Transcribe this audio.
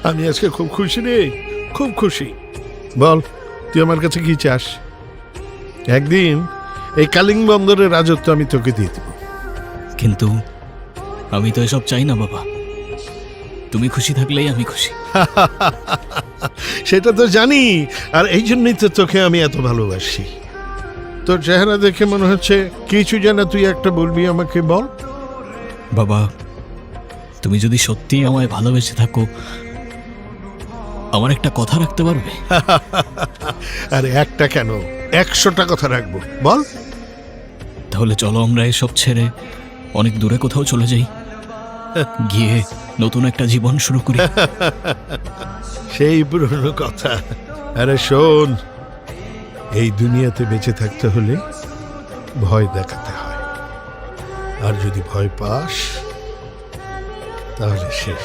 আমি আজকে খুব খুশি রে, খুব খুশি। বল, তুই আমার কাছে কি চাস? একদিন এই কালিং বন্দরের রাজত্ব আমি তোকে দিয়ে দেব। কিন্তু আমি তো এসব চাই না বাবা, তুমি খুশি থাকলেই আমি খুশি। সেটা তো জানি, আর এই জন্যই তো তোকে আমি এত ভালোবাসি। তোর চেহারা দেখে মনে হচ্ছে কিছু যেন তুই একটা বলবি, আমাকে বল। বাবা, তুমি যদি সত্যি আমায় ভালোবেসে থাকো, আমার একটা কথা রাখতে পারবে? আরে একটা কেন, 100টা কথা রাখবো, বল। তাহলে চলো আমরা এসব ছেড়ে অনেক দূরে কোথাও চলে যাই, গিয়ে নতুন একটা জীবন শুরু করি। সেই পুরনো কথা। আরে শোন, এই দুনিয়াতে বেঁচে থাকতে হলে ভয় দেখাতে হয়, আর যদি ভয় পাস তাহলে শেষ।